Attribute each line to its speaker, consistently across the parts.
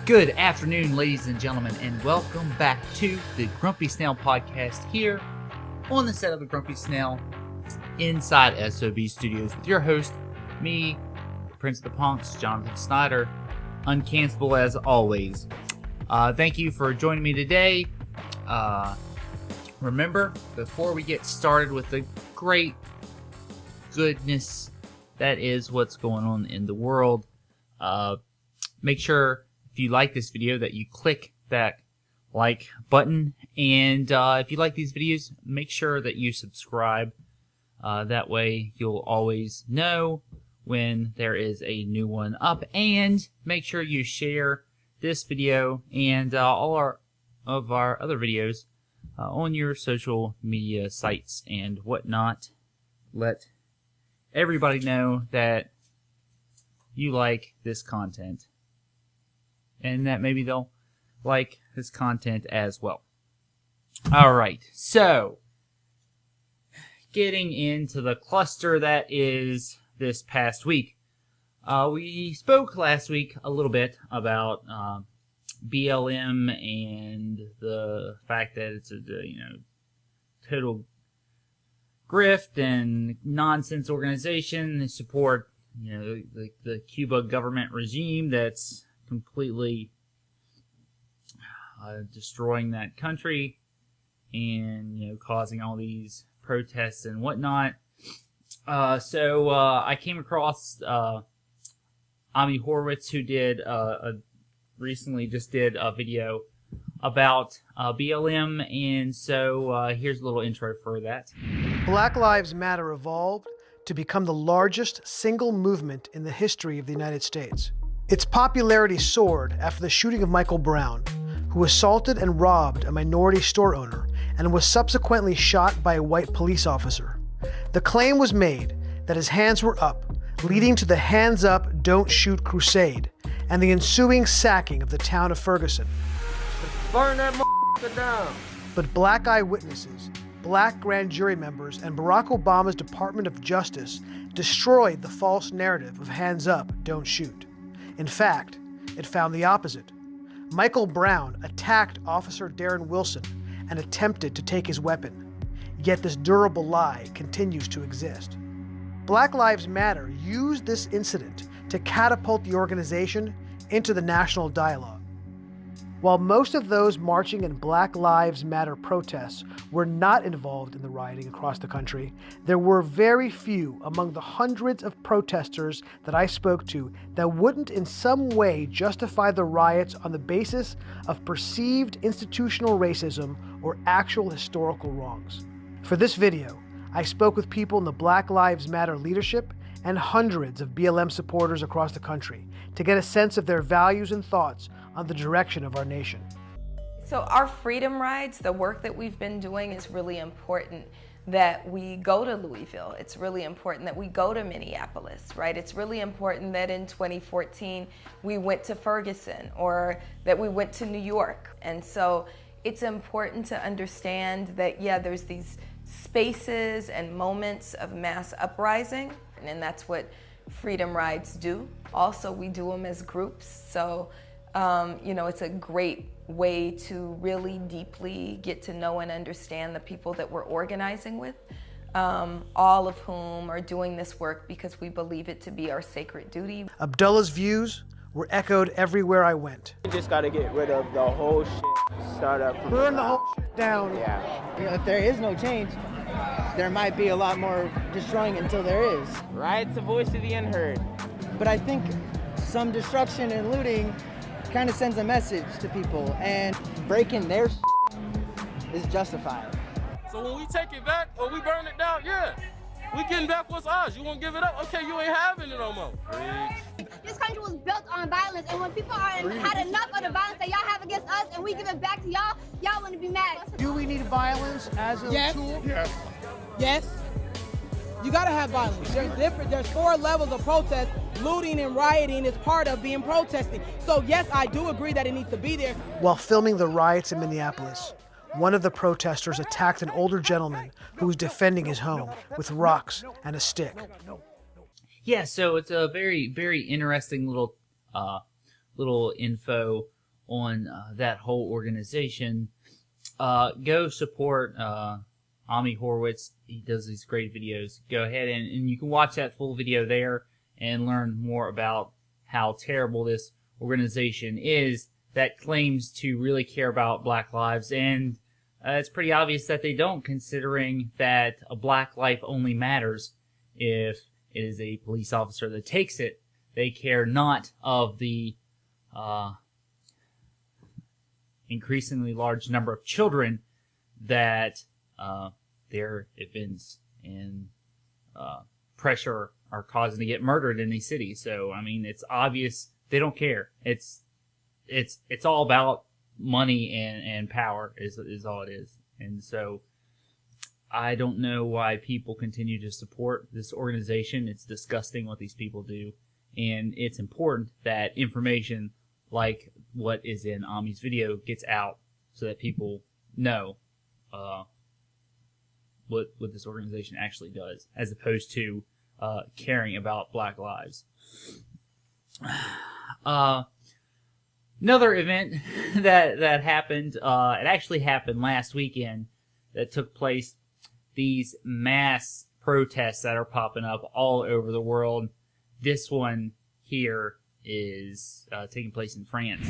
Speaker 1: Good afternoon, ladies and gentlemen, and welcome back to the Grumpy Snail podcast here on the set of the Grumpy Snail inside SOB Studios with your host, me, Prince of the Punks, Jonathan Snyder, uncancelable as always. Thank you for joining me today. Remember, before we get started with the great goodness that is what's going on in the world, make sure if you like this video that you click that like button, and if you like these videos, make sure that you subscribe. That way you'll always know when there is a new one up, and make sure you share this video and all of our other videos on your social media sites and whatnot. Let everybody know that you like this content, and that maybe they'll like this content as well. Alright, so getting into the cluster that is this past week. We spoke last week a little bit about BLM and the fact that it's a total grift and nonsense organization. They support the Cuba government regime that's completely destroying that country and causing all these protests and whatnot. So I came across Ami Horowitz, who did recently just did a video about BLM, and so here's a little intro for that.
Speaker 2: Black Lives Matter evolved to become the largest single movement in the history of the United States. Its popularity soared after the shooting of Michael Brown, who assaulted and robbed a minority store owner and was subsequently shot by a white police officer. The claim was made that his hands were up, leading to the Hands Up, Don't Shoot crusade and the ensuing sacking of the town of Ferguson.
Speaker 3: Burn that down.
Speaker 2: But black eyewitnesses, black grand jury members, and Barack Obama's Department of Justice destroyed the false narrative of Hands Up, Don't Shoot. In fact, it found the opposite. Michael Brown attacked Officer Darren Wilson and attempted to take his weapon. Yet this durable lie continues to exist. Black Lives Matter used this incident to catapult the organization into the national dialogue. While most of those marching in Black Lives Matter protests were not involved in the rioting across the country, there were very few among the hundreds of protesters that I spoke to that wouldn't in some way justify the riots on the basis of perceived institutional racism or actual historical wrongs. For this video, I spoke with people in the Black Lives Matter leadership and hundreds of BLM supporters across the country to get a sense of their values and thoughts on the direction of our nation.
Speaker 4: So our freedom rides, the work that we've been doing, is really important that we go to Louisville. It's really important that we go to Minneapolis, right? It's really important that in 2014 we went to Ferguson, or that we went to New York. And so it's important to understand that, yeah, there's these spaces and moments of mass uprising, and that's what freedom rides do. Also, we do them as groups. So it's a great way to really deeply get to know and understand the people that we're organizing with, all of whom are doing this work because we believe it to be our sacred duty.
Speaker 2: Abdullah's views were echoed everywhere I went.
Speaker 3: You just gotta get rid of the whole shit. Start up from
Speaker 2: Burn the whole shit down.
Speaker 3: Yeah.
Speaker 5: If there is no change, there might be a lot more destroying until there is.
Speaker 3: Riot's the voice of the unheard.
Speaker 5: But I think some destruction and looting kind of sends a message to people, and breaking their is justified.
Speaker 6: So when we take it back or we burn it down, yeah, we getting back what's ours. You won't give it up? Okay, you ain't having it no more.
Speaker 7: This country was built on violence, and when people had enough of the violence that y'all have against us and we give it back to y'all, y'all wouldn't be mad.
Speaker 2: Do we need violence as a tool?
Speaker 8: Yes. Yes. You gotta have violence. There's 4 levels of protest. Looting and rioting is part of being protesting. So yes, I do agree that it needs to be there.
Speaker 2: While filming the riots in Minneapolis, one of the protesters attacked an older gentleman who was defending his home with rocks and a stick.
Speaker 1: Yeah, so it's a very, very interesting little info that whole organization, go support Ami Horowitz. He does these great videos. Go ahead and you can watch that full video there and learn more about how terrible this organization is that claims to really care about black lives. And it's pretty obvious that they don't, considering that a black life only matters if it is a police officer that takes it. They care not of the increasingly large number of children that their events and pressure are causing to get murdered in these cities. So, I mean, it's obvious they don't care. It's all about money and power is all it is. And so I don't know why people continue to support this organization. It's disgusting what these people do. And it's important that information like what is in Ami's video gets out so that people know what this organization actually does, as opposed to caring about black lives. Another event that happened, it actually happened last weekend, that took place, these mass protests that are popping up all over the world. This one here is taking place in France.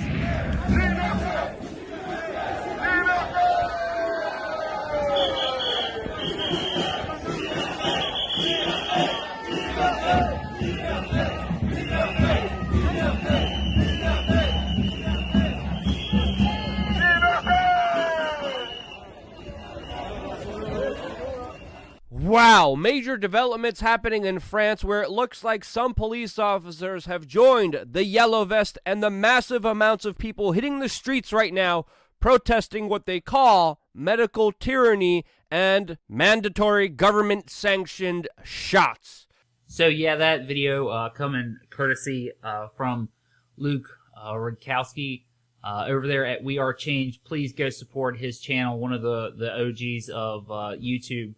Speaker 9: Wow, major developments happening in France, where it looks like some police officers have joined the yellow vest and the massive amounts of people hitting the streets right now protesting what they call medical tyranny and mandatory government-sanctioned shots.
Speaker 1: So yeah, that video coming courtesy from Luke Rudkowski over there at We Are Change. Please go support his channel, one of the OGs of YouTube,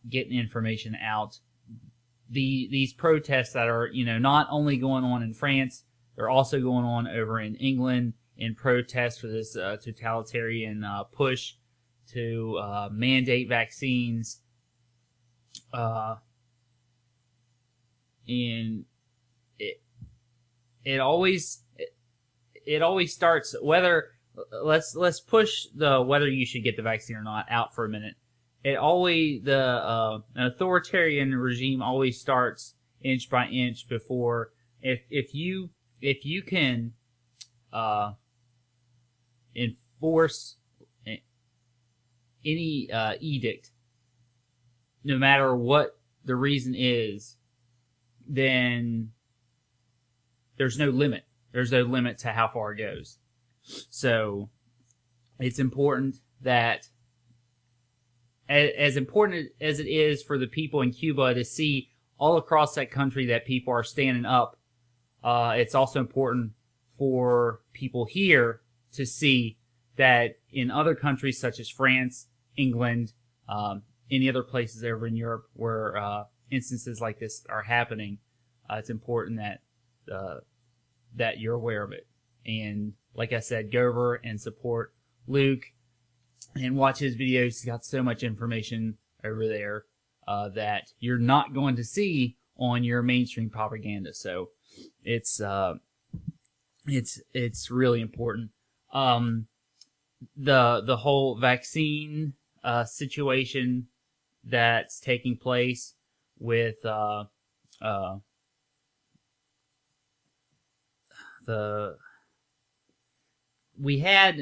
Speaker 1: getting information out. These protests that are, not only going on in France, they're also going on over in England in protest for this totalitarian push to mandate vaccines. And it always starts, let's push the whether you should get the vaccine or not out for a minute. An authoritarian regime always starts inch by inch before, if you can enforce any edict, no matter what the reason is, then there's no limit. There's no limit to how far it goes. So it's important that, as important as it is for the people in Cuba to see all across that country that people are standing up, it's also important for people here to see that in other countries such as France, England, any other places over in Europe where instances like this are happening, it's important that you're aware of it. And like I said, go over and support Luke and watch his videos. He's got so much information over there that you're not going to see on your mainstream propaganda. So it's really important. The whole vaccine situation that's taking place with we had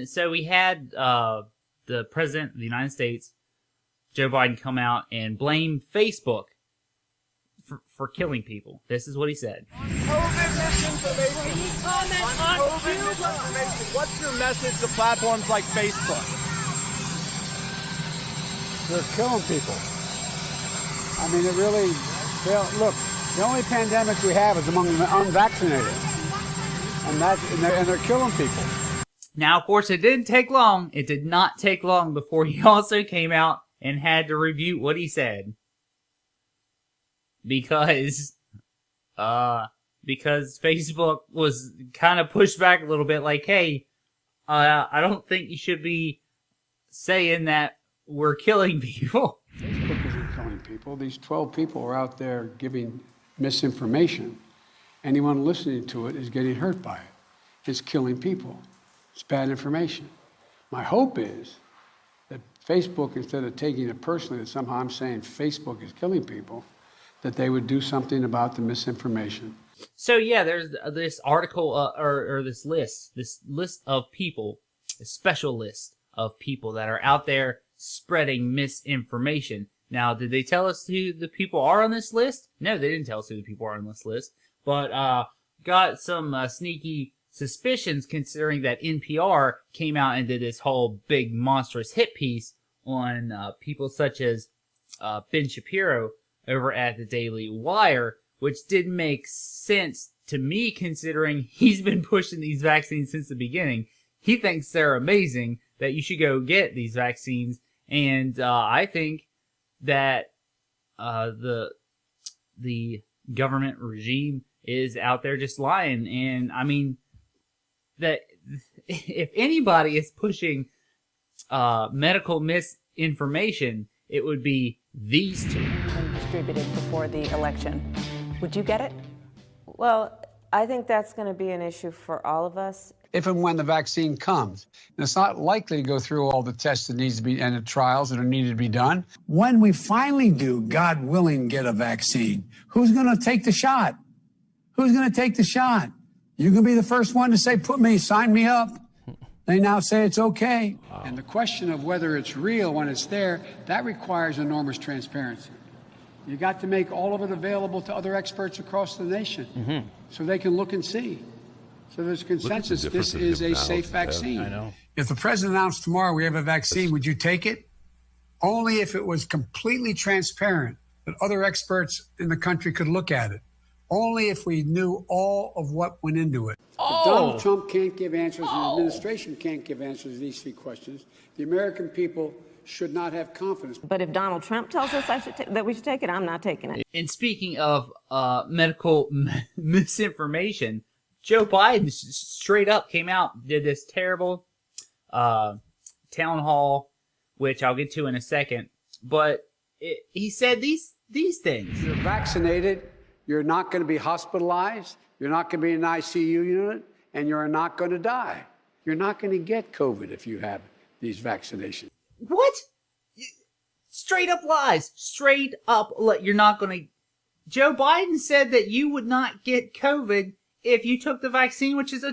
Speaker 1: the President of the United States, Joe Biden, come out and blame Facebook for killing people. This is what he said.
Speaker 3: COVID misinformation. What's your message to platforms like Facebook?
Speaker 10: They're killing people. I mean, it really, look, the only pandemic we have is among the unvaccinated. And they're killing people.
Speaker 1: Now, of course, it didn't take long. It did not take long before he also came out and had to refute what he said. Because Facebook was kind of pushed back a little bit, like, hey, I don't think you should be saying that we're killing people.
Speaker 10: Facebook isn't killing people. These 12 people are out there giving misinformation. Anyone listening to it is getting hurt by it. It's killing people. It's bad information. My hope is that Facebook, instead of taking it personally that somehow I'm saying Facebook is killing people, that they would do something about the misinformation.
Speaker 1: So yeah, there's this article or this list of people, a special list of people that are out there spreading misinformation. Now, did they tell us who the people are on this list? No, they didn't tell us who the people are on this list. But got some sneaky suspicions, considering that NPR came out and did this whole big monstrous hit piece on people such as Ben Shapiro over at the Daily Wire, which didn't make sense to me, considering he's been pushing these vaccines since the beginning. He thinks they're amazing, that you should go get these vaccines, and I think that the government regime is out there just lying. And I mean, that if anybody is pushing medical misinformation, it would be these two.
Speaker 11: Distributed before the election. Would you get it?
Speaker 12: Well, I think that's going to be an issue for all of us.
Speaker 10: If and when the vaccine comes, and it's not likely to go through all the tests that needs to be and the trials that are needed to be done. When we finally do, God willing, get a vaccine, who's going to take the shot? Who's going to take the shot? You can be the first one to say, sign me up. They now say it's okay. Wow. And the question of whether it's real when it's there, that requires enormous transparency. You got to make all of it available to other experts across the nation so they can look and see. So there's consensus this is a safe vaccine. I know. If the president announced tomorrow we have a vaccine, would you take it? Only if it was completely transparent, that other experts in the country could look at it. Only if we knew all of what went into it. If Donald Trump can't give answers and the administration can't give answers to these three questions, the American people should not have confidence.
Speaker 12: But if Donald Trump tells us that we should take it, I'm not taking it.
Speaker 1: And speaking of medical misinformation, Joe Biden straight up came out, did this terrible town hall, which I'll get to in a second. But he said these things.
Speaker 10: You're vaccinated, you're not going to be hospitalized, you're not going to be in an ICU unit, and you're not going to die. You're not going to get COVID if you have these vaccinations.
Speaker 1: What? Straight up lies. Straight up, you're not going to... Joe Biden said that you would not get COVID if you took the vaccine, which is a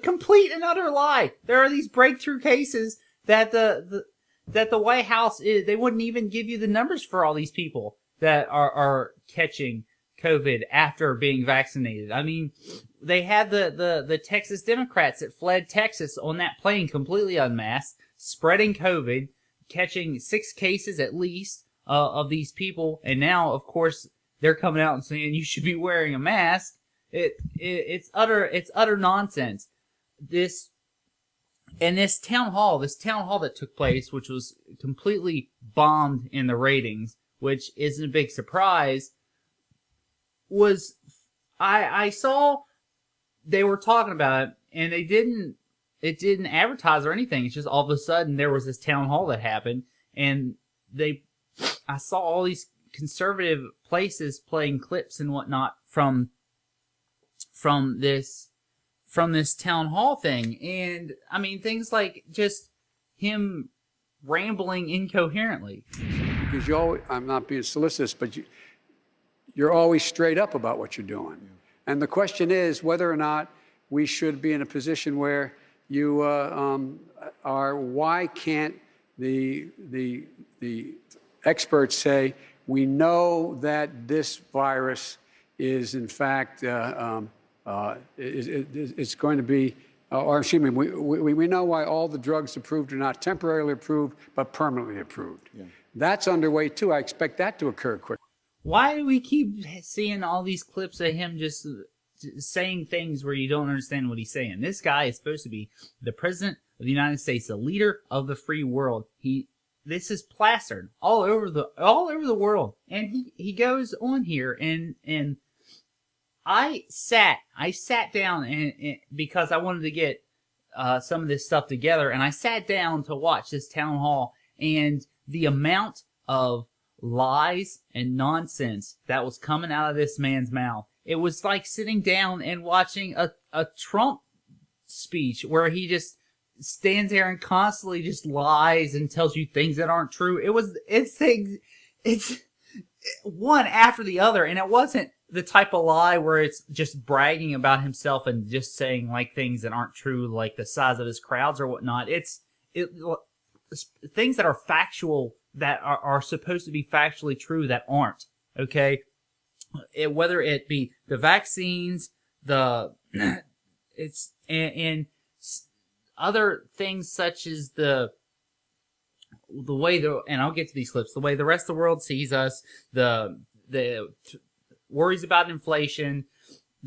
Speaker 1: complete and utter lie. There are these breakthrough cases that the White House, they wouldn't even give you the numbers for all these people that are catching COVID after being vaccinated. I mean, they had the Texas Democrats that fled Texas on that plane completely unmasked, spreading COVID, catching 6 cases at least of these people, and now, of course, they're coming out and saying you should be wearing a mask. It's utter nonsense. This town hall that took place, which was completely bombed in the ratings, which isn't a big surprise, was I saw they were talking about it, and it didn't advertise or anything. It's just all of a sudden there was this town hall that happened, and I saw all these conservative places playing clips and whatnot from this town hall thing. And I mean, things like just him rambling incoherently.
Speaker 10: Because I'm not being solicitous, but you're always straight up about what you're doing. Yeah. And the question is whether or not we should be in a position where you are. Why can't the experts say we know that this virus is in fact it's going to be, or excuse me, we know why all the drugs approved are not temporarily approved but permanently approved. Yeah. That's underway too. I expect that to occur quickly.
Speaker 1: Why do we keep seeing all these clips of him just saying things where you don't understand what he's saying? This guy is supposed to be the president of the United States, the leader of the free world. This is plastered all over the world, and he goes on here and I sat down and because I wanted to get some of this stuff together, and I sat down to watch this town hall, and the amount of lies and nonsense that was coming out of this man's mouth, it was like sitting down and watching a Trump speech where he just stands there and constantly just lies and tells you things that aren't true. It's one after the other, and it wasn't the type of lie where it's just bragging about himself and just saying like things that aren't true, like the size of his crowds or whatnot. It's things that are factual, that are supposed to be factually true, that aren't. Okay, whether it be the vaccines, and other things such as the way and I'll get to these clips, the way the rest of the world sees us, the worries about inflation,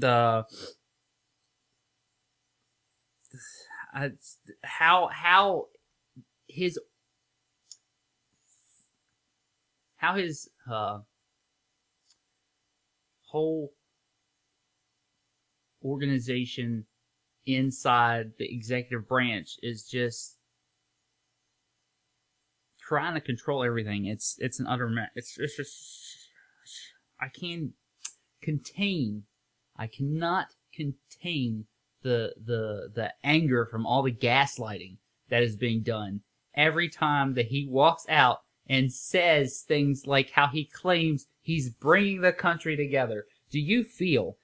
Speaker 1: how his whole organization inside the executive branch is just trying to control everything. It's an utter mess. It's just, I cannot contain the anger from all the gaslighting that is being done every time that he walks out and says things like how he claims he's bringing the country together. Do you feel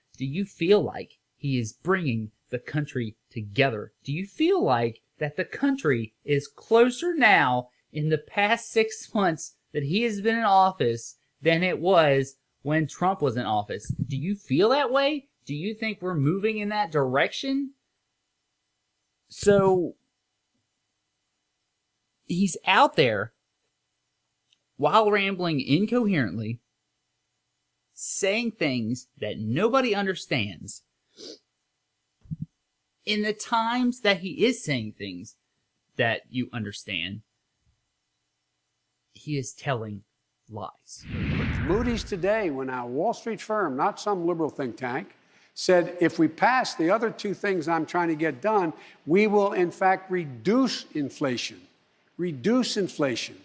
Speaker 1: like he is bringing the country together? Do you feel like that the country is closer now in the past 6 months that he has been in office than it was when Trump was in office? Do you feel that way? Do you think we're moving in that direction? So he's out there while rambling incoherently, saying things that nobody understands. In the times that he is saying things that you understand, he is telling lies.
Speaker 10: Moody's today, when a Wall Street firm, not some liberal think tank, said if we pass the other two things I'm trying to get done, we will in fact reduce inflation. Reduce inflation.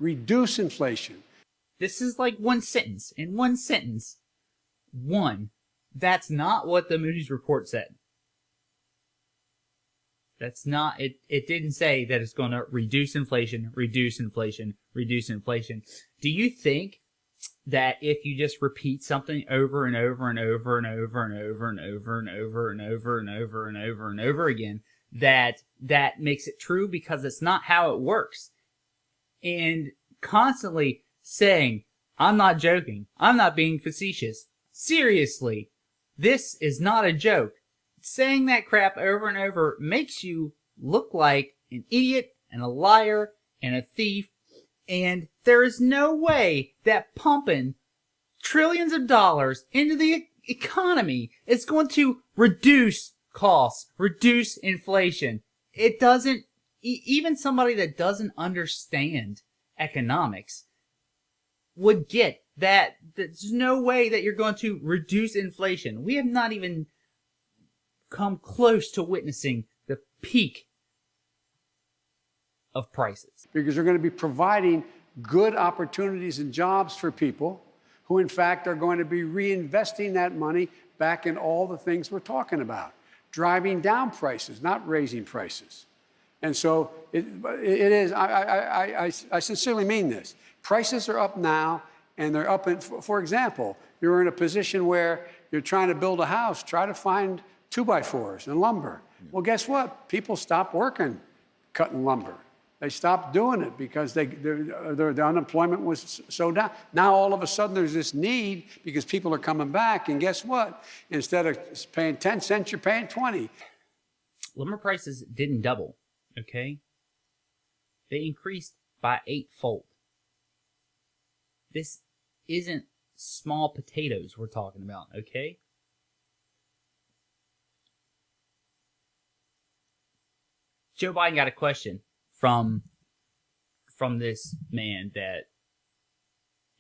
Speaker 10: Reduce inflation.
Speaker 1: This is like one sentence. In one sentence, that's not what the Moody's report said. That's not, it didn't say that it's going to reduce inflation, reduce inflation, reduce inflation. Do you think that if you just repeat something over and over and over and over and over and over and over and over and over and over and over again, that makes it true? Because it's not how it works. And constantly saying, I'm not joking, I'm not being facetious, seriously, this is not a joke. Saying that crap over and over makes you look like an idiot and a liar and a thief, and there is no way that pumping trillions of dollars into the economy is going to reduce costs, reduce inflation. It doesn't, even somebody that doesn't understand economics would get that there's no way that you're going to reduce inflation. We have not even come close to witnessing the peak of prices.
Speaker 10: Because they're going to be providing good opportunities and jobs for people who, in fact, are going to be reinvesting that money back in all the things we're talking about. Driving down prices, not raising prices. And so it is, I sincerely mean this. Prices are up now, and they're up in, for example, you're in a position where you're trying to build a house, try to find 2x4s and lumber. Well, guess what? People stopped working cutting lumber. They stopped doing it because the unemployment was so down. Now, all of a sudden, there's this need because people are coming back. And guess what? Instead of paying 10 cents, you're paying 20.
Speaker 1: Lumber prices didn't double, okay? They increased by 8-fold. This isn't small potatoes we're talking about, okay? Joe Biden got a question from this man that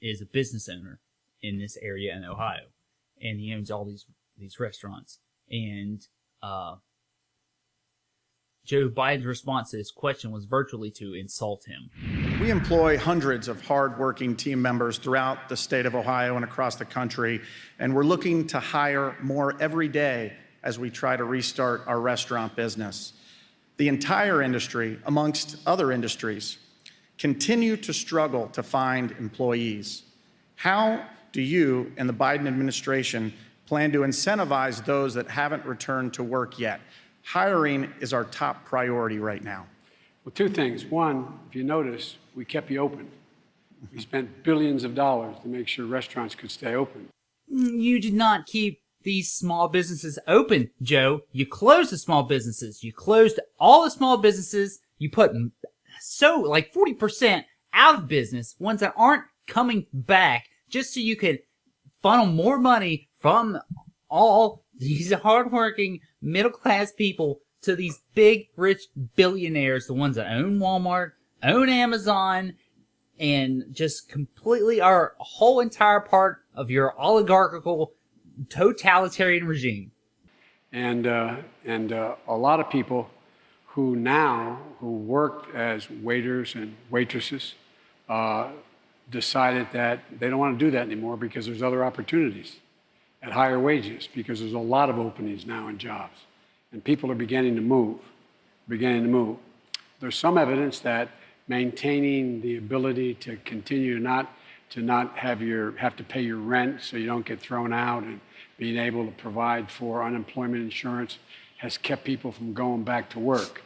Speaker 1: is a business owner in this area in Ohio, and he owns all these restaurants. And Joe Biden's response to this question was virtually to insult him.
Speaker 13: We employ hundreds of hard-working team members throughout the state of Ohio and across the country, and we're looking to hire more every day as we try to restart our restaurant business. The entire industry, amongst other industries, continue to struggle to find employees. How do you and the Biden administration plan to incentivize those that haven't returned to work yet? Hiring is our top priority right now.
Speaker 10: Well, two things. One, if you notice, we kept you open. We spent billions of dollars to make sure restaurants could stay open.
Speaker 1: You did not keep these small businesses open, Joe. You closed the small businesses. You closed all the small businesses. You put like 40% out of business, ones that aren't coming back, just so you could funnel more money from all these hardworking middle-class people to these big, rich billionaires, the ones that own Walmart, own Amazon, and just completely are a whole entire part of your oligarchical, totalitarian regime.
Speaker 10: And a lot of people who worked as waiters and waitresses decided that they don't want to do that anymore because there's other opportunities at higher wages, because there's a lot of openings now in jobs. And people are beginning to move. There's some evidence that maintaining the ability to continue to not have to pay your rent so you don't get thrown out, and being able to provide for unemployment insurance has kept people from going back to work.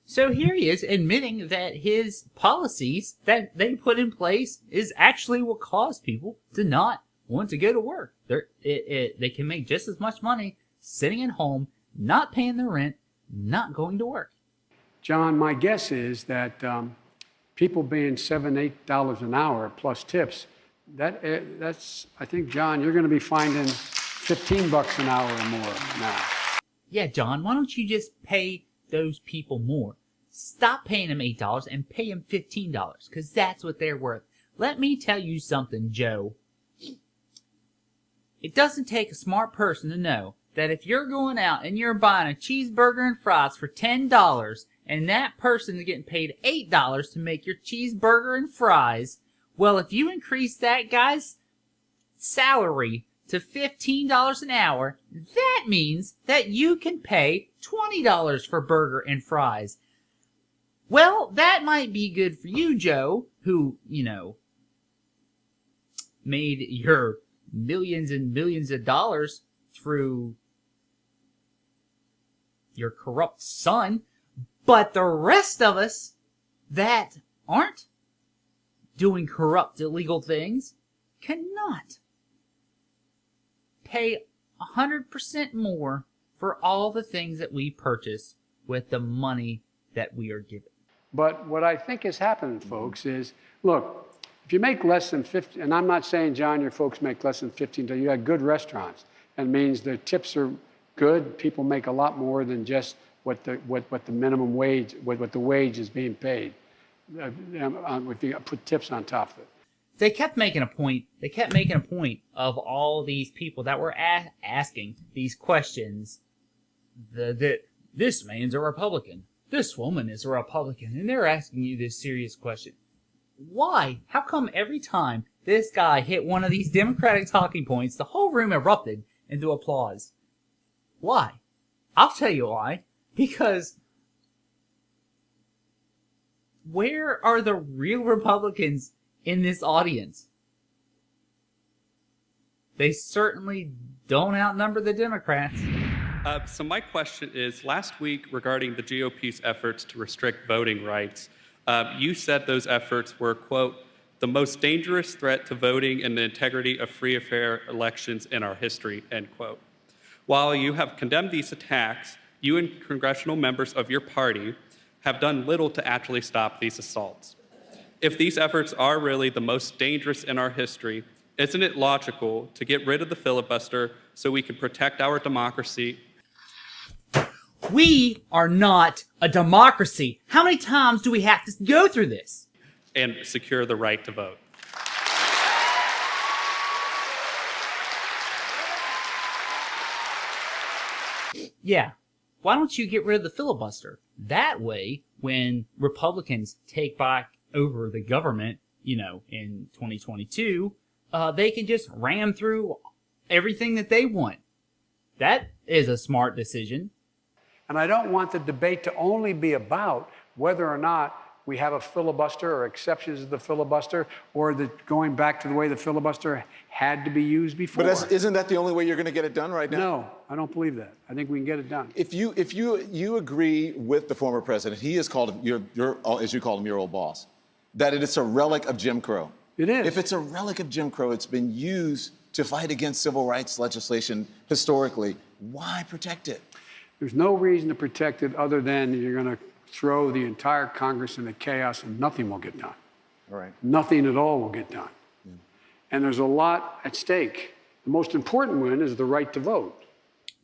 Speaker 1: So here he is admitting that his policies that they put in place is actually what caused people to not want to go to work. They can make just as much money sitting at home, not paying their rent, not going to work.
Speaker 10: John, my guess is that people being $7, $8 an hour plus tips, that's I think, John, you're going to be finding $15 an hour or more now.
Speaker 1: Yeah, John, why don't you just pay those people more? Stop paying them $8 and pay them $15, because that's what they're worth. Let me tell you something, Joe. It doesn't take a smart person to know that if you're going out and you're buying a cheeseburger and fries for $10, and that person is getting paid $8 to make your cheeseburger and fries, well, if you increase that guy's salary to $15 an hour, that means that you can pay $20 for burger and fries. Well, that might be good for you, Joe, who, made your millions and millions of dollars through your corrupt son, but the rest of us that aren't doing corrupt, illegal things cannot pay 100% more for all the things that we purchase with the money that we are given.
Speaker 10: But what I think is happening, folks, is, look, if you make less than 50, and I'm not saying, John, your folks make less than 15, you have good restaurants. That means the tips are good. People make a lot more than just what the minimum wage, what the wage is being paid. If you put tips on top of it.
Speaker 1: They kept making a point. They kept making a point of all these people that were asking these questions. This man's a Republican. This woman is a Republican. And they're asking you this serious question. Why? How come every time this guy hit one of these Democratic talking points, the whole room erupted into applause? Why? I'll tell you why. Because where are the real Republicans in this audience? They certainly don't outnumber the Democrats.
Speaker 14: So my question is, last week regarding the GOP's efforts to restrict voting rights, you said those efforts were, quote, the most dangerous threat to voting and the integrity of free and fair elections in our history, end quote. While you have condemned these attacks, you and congressional members of your party have done little to actually stop these assaults. If these efforts are really the most dangerous in our history, isn't it logical to get rid of the filibuster so we can protect our democracy?
Speaker 1: We are not a democracy. How many times do we have to go through this?
Speaker 14: And secure the right to vote.
Speaker 1: Yeah, why don't you get rid of the filibuster? That way, when Republicans take back over the government, in 2022, they can just ram through everything that they want. That is a smart decision.
Speaker 10: And I don't want the debate to only be about whether or not we have a filibuster or exceptions to the filibuster or going back to the way the filibuster had to be used before.
Speaker 15: But isn't that the only way you're going to get it done right now?
Speaker 10: No, I don't believe that. I think we can get it done.
Speaker 15: If you agree with the former president, he is called your as you call him, your old boss, that it's a relic of Jim Crow.
Speaker 10: It is.
Speaker 15: If it's a relic of Jim Crow, it's been used to fight against civil rights legislation historically. Why protect it?
Speaker 10: There's no reason to protect it other than you're going to throw the entire Congress into chaos and nothing will get done.
Speaker 15: All right.
Speaker 10: Nothing at all will get done. Yeah. And there's a lot at stake. The most important one is the right to vote.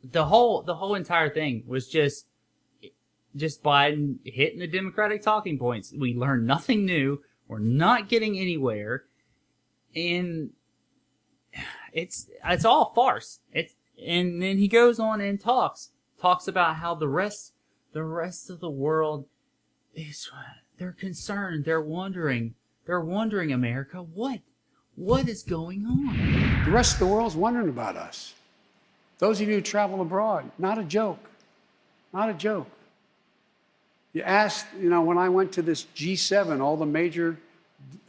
Speaker 1: The whole entire thing was just Biden hitting the Democratic talking points. We learned nothing new. We're not getting anywhere. And it's all farce. And then he goes on and talks about how the rest of the world they're concerned, they're wondering, America, what is going on?
Speaker 10: The rest of the world's wondering about us. Those of you who travel abroad, not a joke. Not a joke. You asked, when I went to this G7, all the major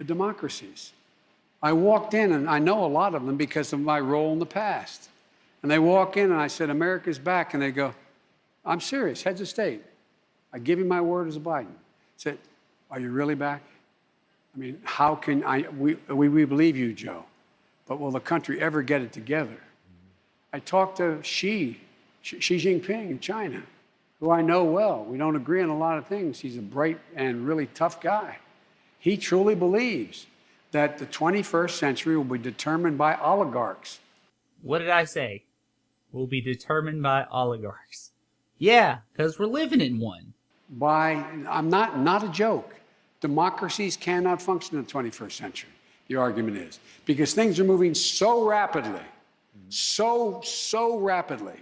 Speaker 10: democracies, I walked in, and I know a lot of them because of my role in the past. And they walk in, and I said, America's back. And they go, I'm serious, heads of state. I give you my word as a Biden. I said, are you really back? I mean, how can we believe you, Joe, but will the country ever get it together? I talked to Xi Jinping in China, who I know well. We don't agree on a lot of things. He's a bright and really tough guy. He truly believes that the 21st century will be determined by oligarchs.
Speaker 1: What did I say? Will be determined by oligarchs. Yeah, because we're living in one.
Speaker 10: I'm not a joke. Democracies cannot function in the 21st century, the argument is, because things are moving so rapidly, so rapidly,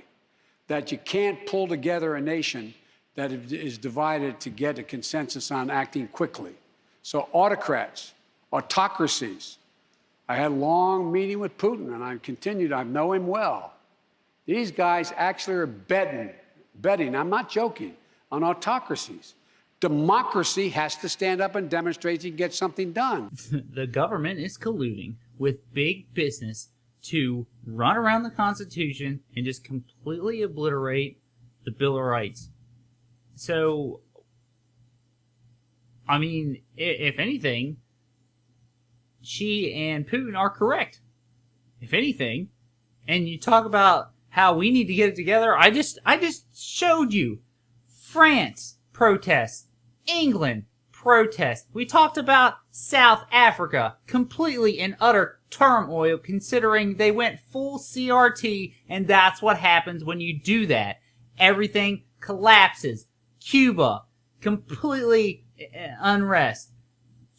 Speaker 10: that you can't pull together a nation that is divided to get a consensus on acting quickly. So autocrats, autocracies. I had a long meeting with Putin, and I know him well. These guys actually are betting, I'm not joking, on autocracies. Democracy has to stand up and demonstrate you can get something done.
Speaker 1: The government is colluding with big business to run around the Constitution and just completely obliterate the Bill of Rights. So, I mean, if anything, Xi and Putin are correct. If anything, and you talk about how we need to get it together, I just showed you France protests, England protests. We talked about South Africa, completely in utter turmoil considering they went full CRT, and that's what happens when you do that. Everything collapses. Cuba, completely unrest.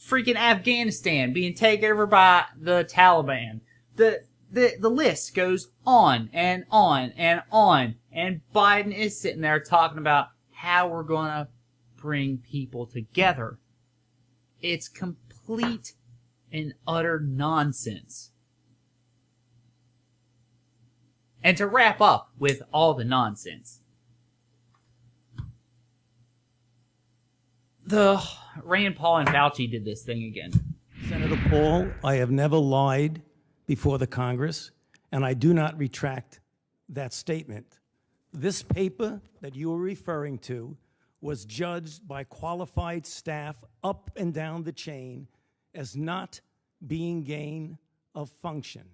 Speaker 1: Freaking Afghanistan being taken over by the Taliban. The list goes on and on and on. And Biden is sitting there talking about how we're going to bring people together. It's complete and utter nonsense. And to wrap up with all the nonsense, the Rand Paul and Fauci did this thing again.
Speaker 16: Senator Paul, I have never lied before the Congress, and I do not retract that statement. This paper that you are referring to was judged by qualified staff up and down the chain as not being gain of function.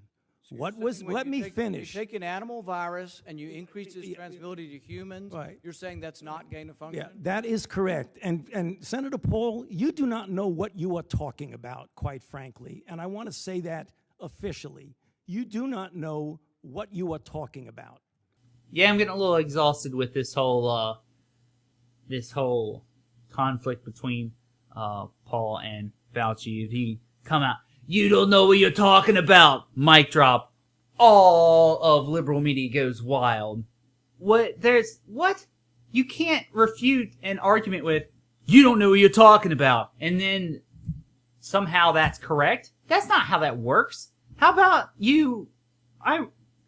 Speaker 16: Let me finish.
Speaker 5: You take an animal virus and you increase its transmissibility to humans, right. You're saying that's not gain of function?
Speaker 16: Yeah, that is correct. And Senator Paul, you do not know what you are talking about, quite frankly. And I want to say that officially. You do not know what you are talking about.
Speaker 1: Yeah, I'm getting a little exhausted with this whole conflict between Paul and Fauci. If he come out, you don't know what you're talking about. Mic drop. All of liberal media goes wild. What? you can't refute an argument with, you don't know what you're talking about, and then somehow that's correct. That's not how that works. How about you?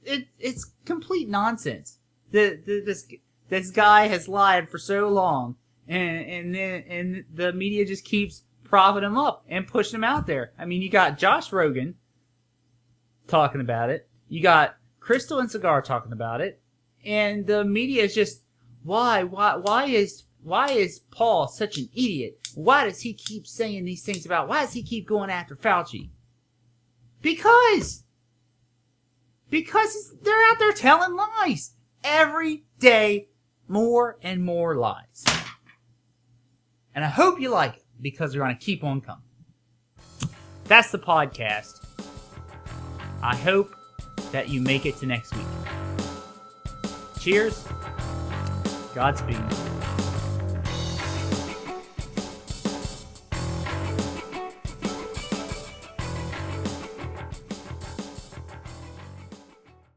Speaker 1: It's complete nonsense. This guy has lied for so long, and the media just keeps propping him up and pushing him out there. I mean, you got Josh Rogan talking about it. You got Crystal and Cigar talking about it, and the media is just, why is Paul such an idiot? Why does he keep saying these things about? Why does he keep going after Fauci? Because they're out there telling lies every day, more and more lies. And I hope you like it, because they're going to keep on coming. That's the podcast. I hope that you make it to next week. Cheers. Godspeed.